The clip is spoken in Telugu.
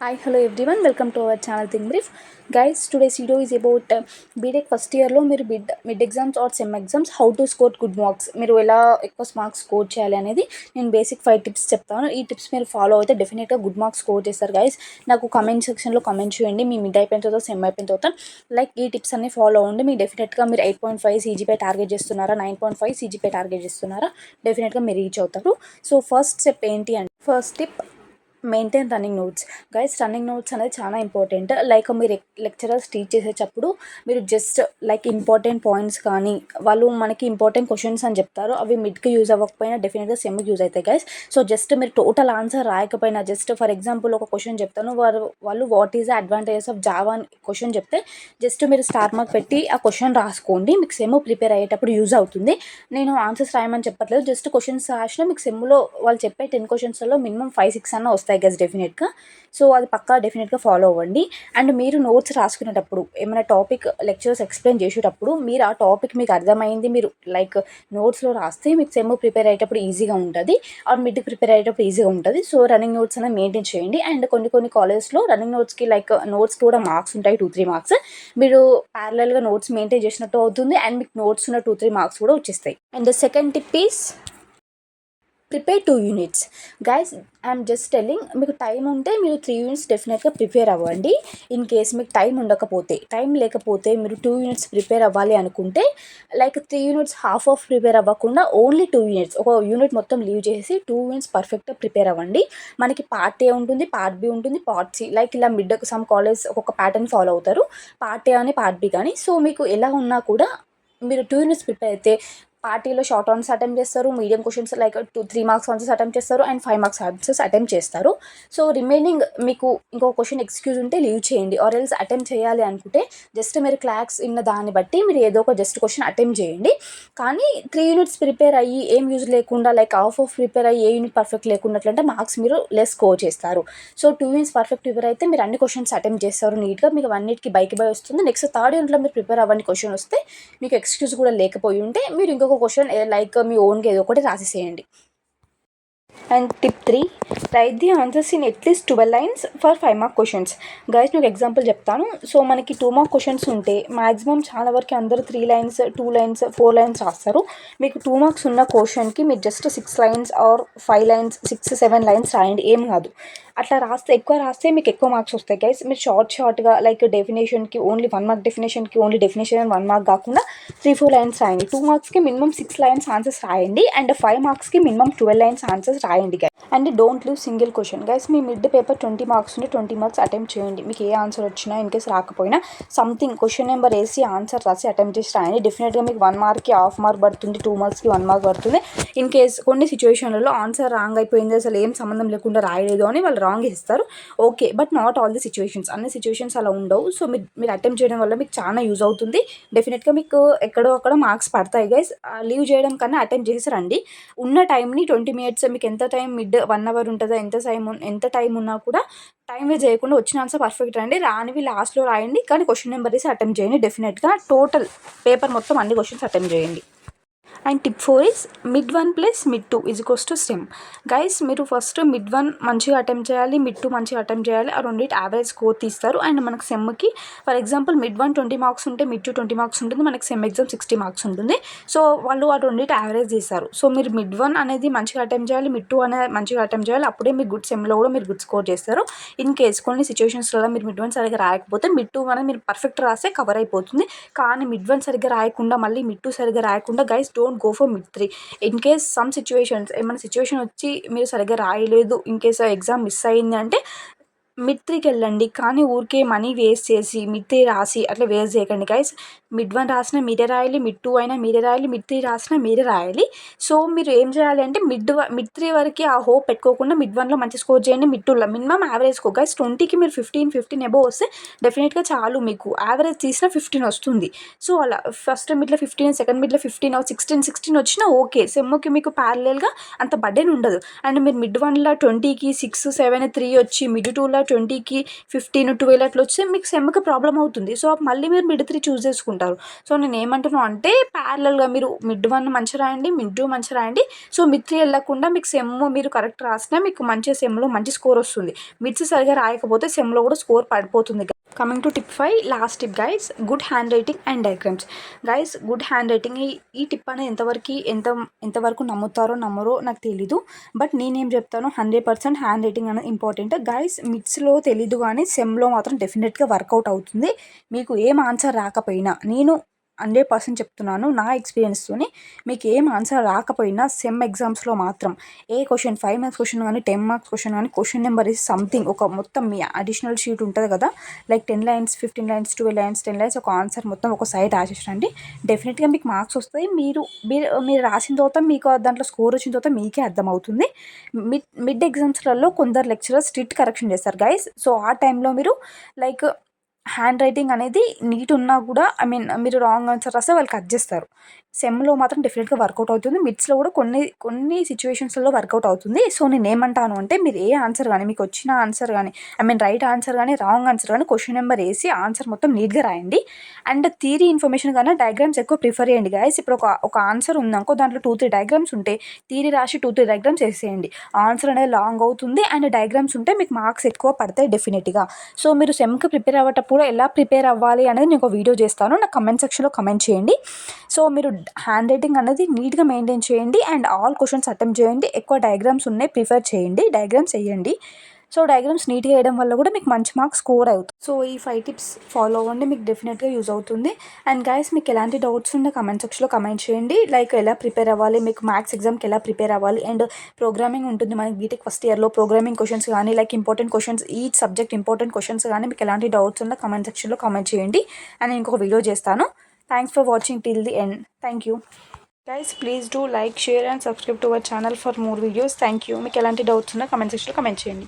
Hi, hello everyone. Welcome to our channel Think Brief. Guys, today's video is about BTech first ఇయర్లో మీరు mid exams or sem exams how to score good marks, మీరు ఎలా ఎక్కువ మార్క్స్ స్కోర్ చేయాలి అనేది నేను బేసిక్ 5 టిప్స్ చెప్తాను. ఈ టిప్స్ మీరు ఫాలో అయితే డెఫినెట్గా గుడ్ మార్క్స్ స్కోర్ చేస్తారు. గైస్, నాకు కమెంట్ సెక్షన్లో కమెంట్ చేయండి. మీ మిడ్ అయిపోయిన తర్వాత సెమ్ అయిపోయిన తర్వాత లైక్ ఈ టిప్స్ అన్ని ఫాలో అవ్వండి. మీకు డెఫినెట్గా మీరు 8.5 సీజీపై టార్గెట్ చేస్తున్నారా, 9.5 సీజీపై టార్గెట్ చేస్తున్నారా, డెఫినెట్గా మీరు రీచ్ అవుతారు. సో ఫస్ట్ స్టెప్ ఏంటి అంటే, first tip maintain running notes. Guys, running notes అనేది చాలా ఇంపార్టెంట్. లైక్ మీరు లెక్చరర్స్ టీచ్ చేసేటప్పుడు మీరు జస్ట్ లైక్ ఇంపార్టెంట్ పాయింట్స్ కానీ వాళ్ళు మనకి ఇంపార్టెంట్ క్వశ్చన్స్ అని చెప్తారు, అవి మిడ్కి యూజ్ అవ్వకపోయినా డెఫినెట్గా సెమ్కి యూజ్ అవుతాయి. గైస్, సో జస్ట్ మీరు టోటల్ ఆన్సర్ రాయకపోయినా జస్ట్ ఫర్ ఎగ్జాంపుల్ ఒక క్వశ్చన్ చెప్తాను, వాళ్ళు what is the advantages of Java అని క్వశ్చన్ చెప్తే జస్ట్ మీరు స్టార్ మార్క్ పెట్టి ఆ క్వశ్చన్ రాసుకోండి. మీకు సెమ్ ప్రిపేర్ అయ్యేటప్పుడు యూజ్ అవుతుంది. నేను ఆన్సర్స్ రాయమని చెప్పట్లేదు, జస్ట్ క్వశ్చన్స్ రాసిన మీకు సెమ్లో వాళ్ళు చెప్పే 10 క్వశ్చన్స్లో మినిమం 5-6 అన్న వస్తాయి గైస్ డెఫినెట్గా. సో అది పక్కా డెఫినెట్గా ఫాలో అవ్వండి. అండ్ మీరు నోట్స్ రాసుకునేటప్పుడు ఏమైనా టాపిక్ లెక్చర్స్ ఎక్స్ప్లెయిన్ చేసేటప్పుడు మీరు ఆ టాపిక్ మీకు అర్థమైంది మీరు లైక్ నోట్స్లో రాస్తే మీకు సెమ్ ప్రిపేర్ అయ్యేటప్పుడు ఈజీగా ఉంటుంది, ఆర్ మిడ్ ప్రిపేర్ అయ్యేటప్పుడు ఈజీగా ఉంటుంది. సో రన్నింగ్ నోట్స్ అనేది మెయింటైన్ చేయండి. అండ్ కొన్ని కాలేజెస్లో రన్నింగ్ నోట్స్కి లైక్ నోట్స్కి కూడా మార్క్స్ ఉంటాయి, 2-3 మార్క్స్. మీరు ప్యారలల్గా నోట్స్ మెయింటైన్ చేసినట్టు అవుతుంది అండ్ మీకు నోట్స్ ఉన్న 2-3 మార్క్స్ కూడా వచ్చేస్తాయి. And the second tip is prepare 2 units. Guys, I'm just telling, మీకు టైం ఉంటే మీరు 3 యూనిట్స్ డెఫినెట్గా ప్రిపేర్ అవ్వండి. ఇన్ కేస్ మీకు టైం ఉండకపోతే, టైం లేకపోతే మీరు 2 యూనిట్స్ ప్రిపేర్ అవ్వాలి అనుకుంటే like 3 units half of prepare అవ్వకుండా ఓన్లీ 2 యూనిట్స్, ఒక యూనిట్ మొత్తం లీవ్ చేసి 2 యూనిట్స్ పర్ఫెక్ట్గా ప్రిపేర్ అవ్వండి. మనకి పార్ట్ ఏ ఉంటుంది, పార్ట్ బి ఉంటుంది, పార్ట్ సి, లైక్ ఇలా మిడ్ సమ్ కాలేజ్ ఒక్కొక్క ప్యాటర్న్ ఫాలో అవుతారు, పార్ట్ ఏ కానీ పార్ట్ బి కానీ. సో మీకు ఎలా ఉన్నా కూడా మీరు 2 యూనిట్స్ ప్రిపేర్ అయితే పార్టీలో షార్ట్ ఆన్సర్స్ అటెంప్ట్ చేస్తారు, medium questions like 2-3 marks answers attempt చేస్తారు అండ్ 5 మార్క్స్ ఆన్సర్స్ అటెంప్ట్ చేస్తారు. సో రిమైనింగ్ మీకు ఇంకో క్వశ్చన్ ఎక్స్క్యూజ్ ఉంటే లీవ్ చేయండి, ఆర్ ఎల్స్ అటెంప్ట్ చేయాలి అనుకుంటే జస్ట్ మీరు క్లాస్ ఇన్న దాన్ని బట్టి మీరు ఏదో ఒక జస్ట్ క్వశ్చన్ అటెంప్ట్ చేయండి. కానీ 3 యూనిట్స్ ప్రిపేర్ అయ్యి ఏం యూజ్ లేకుండా లైక్ హాఫ్ ఆఫ్ ప్రిపేర్ అయ్యి ఏ యూనిట్ పర్ఫెక్ట్ లేకున్నట్లంటే మార్క్స్ మీరు లెస్ స్కోర్ చేస్తారు. సో 2 యూనిట్స్ పర్ఫెక్ట్ ప్రిపేర్ అయితే మీరు అన్ని క్వశ్చన్స్ అటెంప్ట్ చేస్తారు నీట్గా, మీకు అన్నిటికీ బైకి బై వస్తుంది. నెక్స్ట్ థర్డ్ యూనిట్లో మీరు ప్రిపేర్ అవ్వని క్వశ్చన్ వస్తే మీకు ఎక్స్క్యూజ్ కూడా లేకపోయి ఉంటే మీరు ఇంకొక క్వశ్చన్ లైక్ మీ ఓన్గా ఏదో ఒకటి రాసేసేయండి. And tip 3, write the answers in at least 12 lines for 5 mark questions. Guys, మీకు ఎగ్జాంపుల్ చెప్తాను. సో మనకి 2 మార్క్ క్వశ్చన్స్ ఉంటే మ్యాక్సిమం చాలా వరకు అందరూ 3 లైన్స్, 2 లైన్స్, 4 లైన్స్ రాస్తారు. మీకు 2 మార్క్స్ ఉన్న క్వశ్చన్కి మీరు just 6 lines or 5 lines, 6-7 lines రాయండి, ఏం కాదు. అట్లా రాస్తే ఎక్కువ రాస్తే మీకు ఎక్కువ మార్క్స్ వస్తాయి. గైస్, మీరు షార్ట్గా లైక్ డెఫినేషన్కి ఓన్లీ 1 మార్క్, డెఫినేషన్కి ఓన్లీ డెఫినేషన్ 1 మార్క్ కాకుండా 3-4 లైన్స్ రాయండి. 2 మార్క్స్కి మినిమం 6 లైన్స్ ఆన్సర్స్ రాయండి అండ్ 5 మార్క్స్కి మినిమం 12 లైన్స్ ఆన్సర్స్ రాయండి. Guys, and don't leave single question. Guys, మీ మిడ్ పేపర్ 20 మార్క్స్ ఉంటే 20 మార్క్స్ అటెంప్ట్ చేయండి. మీకు ఏ ఆన్సర్ వచ్చినా ఇన్ కేస్ రాకపోయినా సంథింగ్ క్వశ్చన్ నెంబర్ వేసి ఆన్సర్ రాసి అటెంప్ట్ చేసి రాయండి. డెఫినెట్గా మీకు 1 మార్క్కి హాఫ్ మార్క్ పడుతుంది, 2 మార్క్స్కి 1 మార్క్ పడుతుంది. ఇన్ కేస్ కొన్ని సిచ్యువేషన్లలో ఆన్సర్ రాంగ్ అయిపోయింది, అసలు ఏం సంబంధం లేకుండా రాయలేదు అని వాళ్ళు రాంగ్ ఇస్తారు, okay. But not all the situations, అన్ని సిచ్యువేషన్స్ అలా ఉండవు. సో మీరు అటెంప్ట్ చేయడం వల్ల మీకు చాలా యూజ్ అవుతుంది. డెఫినెట్గా మీకు ఎక్కడో అక్కడ మార్క్స్ పడతాయి. గైస్, లీవ్ చేయడం కన్నా అటెంప్ట్ చేసి రండి. ఉన్న టైంని 20 మినిట్స్, మీకు ఎంత టైం మిడ్ 1 అవర్ ఉంటుందో, ఎంత టైం ఉన్నా కూడా టైం వేస్ట్ చేయకుండా వచ్చిన ఆన్సర్ పర్ఫెక్ట్ రండి, రానివి లాస్ట్లో రాయండి. కానీ క్వశ్చన్ నెంబర్ వేసి అటెంప్ట్ చేయండి. డెఫినెట్గా టోటల్ పేపర్ మొత్తం అన్ని క్వశ్చన్స్ అటెంప్ట్ చేయండి. And tip 4 is mid 1 plus mid 2 is equals two sem. Guys, మీరు ఫస్ట్ మిడ్ 1 మంచిగా అటెంప్ట్ చేయాలి, మిడ్ 2 మంచిగా అటెంప్ట్ చేయాలి, ఆ రెండింటి యావరేజ్ స్కోర్ తీస్తారు. అండ్ మనకు సెమ్కి ఫర్ ఎగ్జాంపుల్ మిడ్ 1 20 మార్క్స్ ఉంటే మిడ్ 2 20 మార్క్స్ ఉంటుంది, మనకి సెమ్ ఎగ్జామ్ 60 మార్క్స్ ఉంటుంది. సో వాళ్ళు ఆ రెండింటి యావరేజ్ తీస్తారు. సో మీరు మిడ్ 1 అనేది మంచిగా అటెంప్ట్ చేయాలి, మిడ్ 2 అనేది మంచిగా అటెంప్ట్ చేయాలి, అప్పుడే మీరు గుడ్ సెమ్లో కూడా మీరు గుడ్ స్కోర్ చేస్తారు. ఇన్ కేస్ కొన్ని సిచ్యువేషన్స్లో మీరు మిడ్ 1 సరిగ్గా రాయకపోతే మిడ్ 2 అనేది మీరు పర్ఫెక్ట్ రాస్తే కవర్ అయిపోతుంది. కానీ మిడ్ 1 సరిగ్గా రాయకుండా మళ్ళీ మిడ్ 2 సరిగ్గా రాయకుండా guys don't go for mid 3. In case some situations ఏమైనా సిచ్యువేషన్ వచ్చి మీరు సరిగ్గా రాయలేదు, ఇన్ కేస్ ఎగ్జామ్ మిస్ అయింది అంటే మిడ్ 3కి వెళ్ళండి. కానీ ఊరికే మనీ వేస్ట్ చేసి మిడ్ 3 రాసి అట్లా వేస్ట్ చేయకండి. గైస్, మిడ్ 1 రాసినా మీరే రాయాలి, మిడ్ 2 అయినా మీరే రాయాలి, మిడ్ 3 రాసినా మీరే రాయాలి. సో మీరు ఏం చేయాలి అంటే మిడ్ 3 వరకు ఆ హోప్ పెట్టుకోకుండా మిడ్ 1లో మంచి స్కోర్ చేయండి, మిడ్ 2లో మినిమం యావరేజ్ స్కోర్. గైస్, 20కి మీరు 15 అబోవ్ వస్తే డెఫినెట్గా చాలు, మీకు యావరేజ్ తీసిన 15 వస్తుంది. సో అలా ఫస్ట్ మిడ్లో 15, సెకండ్ మిడ్లో 15, 16 వచ్చినా ఓకే. సెమ్కి మీకు ప్యారలల్గా అంత బర్డెన్ ఉండదు. అండ్ మీరు మిడ్ 1లో 20కి 6, 7, 3 వచ్చి మిడ్ 2లో 20కి 15, 12 అట్లా వస్తే మీకు సెమ్‌కి ప్రాబ్లమ్ అవుతుంది. సో, మళ్ళీ మీరు మిడ్ 3 చూజ్ చేసుకుంటారు. సో, నేనేమంటున్నా అంటే ప్యారలల్‌గా మీరు మిడ్ 1 మంచిగా రాయండి, మిడ్ 2 మంచిగా రాయండి. సో, మిడ్ 3 ఎళ్ళకుండా మీకు సెమ్ మీరు కరెక్ట్ రాసినా మీకు మంచిగా సెమ్‌లో మంచి స్కోర్ వస్తుంది. మిడ్స్ సరిగ్గా రాయకపోతే సెమ్‌లో కూడా స్కోర్ పడిపోతుంది. Coming to tip 5 last tip guys, good hand writing and diagrams. Guys good hand writing ఈ టిప్ అనేది ఎంతవరకు నమ్ముతారో నమ్మరో నాకు తెలీదు. బట్ నేనేం చెప్తాను 100% హ్యాండ్ రైటింగ్ అనేది ఇంపార్టెంట్. గైస్ మిడ్స్‌లో తెలీదు కానీ సెమ్‌లో మాత్రం డెఫినెట్‌గా వర్కౌట్ అవుతుంది. మీకు ఏం ఆన్సర్ రాకపోయినా నేను 100% చెప్తున్నాను నా ఎక్స్‌పీరియన్స్‌తోని. మీకు ఏం ఆన్సర్ రాకపోయినా సెమ్ ఎగ్జామ్స్‌లో మాత్రం ఏ క్వెషన్ 5 మార్క్స్ క్వెషన్ కానీ 10 మార్క్స్ క్వెషన్ కానీ క్వెషన్ నెంబర్ ఈజ్ సంథింగ్ ఒక మొత్తం మీ అడిషనల్ షీట్ ఉంటుంది కదా, like 10 lines 15 lines 12 lines 10 lines ఒక ఆన్సర్ మొత్తం ఒక సైడ్ రాసేసిరండి. డెఫినెట్‌గా మీకు మార్క్స్ వస్తాయి. మీరు రాసిన తర్వాత మీకు దాంట్లో స్కోర్ వచ్చిన తర్వాత మీకే అర్థమవుతుంది. మిడ్ ఎగ్జామ్స్‌లలో కొందరు లెక్చరర్స్ స్ట్రిక్ట్ కరెక్షన్ చేస్తారు గైస్. సో, ఆ టైంలో మీరు లైక్ హ్యాండ్ రైటింగ్ అనేది నీట్ ఉన్నా కూడా మీరు రాంగ్ ఆన్సర్ రాస్తే వాళ్ళు కట్ చేస్తారు. సెమ్‌లో మాత్రం డెఫినెట్‌గా వర్కౌట్ అవుతుంది. మిడ్స్‌లో కూడా కొన్ని సిచ్యువేషన్స్‌లో వర్కౌట్ అవుతుంది. సో, నేనేమంటాను అంటే మీరు ఏ ఆన్సర్ కానీ మీకు వచ్చిన ఆన్సర్ కానీ రైట్ ఆన్సర్ కానీ రాంగ్ ఆన్సర్ కానీ క్వెషన్ నెంబర్ వేసి ఆన్సర్ మొత్తం నీట్‌గా రాయండి. అండ్ థియరీ ఇన్ఫర్మేషన్ కన్నా డయాగ్రామ్స్ ఎక్కువ ప్రిఫర్ చేయండి గైస్. ఇప్పుడు ఒక ఆన్సర్ ఉందనుకో దాంట్లో 2, 3 డయాగ్రామ్స్ ఉంటే థియరీ రాసి 2, 3 డయాగ్రామ్స్ వేసేయండి. ఆన్సర్ అనేది లాంగ్ అవుతుంది అండ్ డయాగ్రామ్స్ ఉంటే మీకు మార్క్స్ ఎక్కువ పడతాయి డెఫినెట్‌గా. సో, మీరు సెమ్‌కి ప్రిపేర్ అవ్వేటప్పుడు ఎలా ప్రిపేర్ అవ్వాలి అనేది నేను ఒక వీడియో చేస్తాను. నాకు కమెంట్ సెక్షన్‌లో కమెంట్ చేయండి. సో, మీరు హ్యాండ్ రైటింగ్ అనేది నీట్‌గా మెయింటైన్ చేయండి అండ్ ఆల్ క్వెషన్స్ అటెంప్ట్ చేయండి. ఎక్కువ డయాగ్రామ్స్ ఉన్నాయి ప్రిఫర్ చేయండి. డయాగ్రామ్స్ వేయండి. సో, డయాగ్రామ్స్ నీట్‌గా వేయడం వల్ల కూడా మీకు మంచి మార్క్స్ స్కోర్ అవుతుంది. సో, ఈ 5 టిప్స్ ఫాలో అవ్వండి. మీకు డెఫినెట్‌గా యూజ్ అవుతుంది. అండ్ గైస్ మీకు ఎలాంటి డౌట్స్ ఉన్నా కమెంట్ సెక్షన్‌లో కమెంట్ చేయండి. లైక్ ఎలా ప్రిపేర్ అవ్వాలి, మీకు మ్యాథ్స్ ఎగ్జామ్‌కి ఎలా ప్రిపేర్ అవ్వాలి అండ్ ప్రోగ్రామింగ్ ఉంటుంది మనకి బీటెక్ ఫస్ట్ ఇయర్లో. ప్రోగ్రామింగ్ క్వెషన్స్ కానీ like important questions each subject important questions కానీ మీకు ఎలాంటి డౌట్స్ ఉన్నా కమెంట్ సెక్షన్‌లో కమెంట్ చేయండి. అండ్ నేను ఇంకొక వీడియో చేస్తాను. Thanks for watching till the end. Thank you. Guys, please do like, share and subscribe to our channel for more videos. Thank you. మీకు ఎలాంటి డౌట్స్ ఉన్నా కమెంట్ సెక్షన్లో కమెంట్ చేయండి.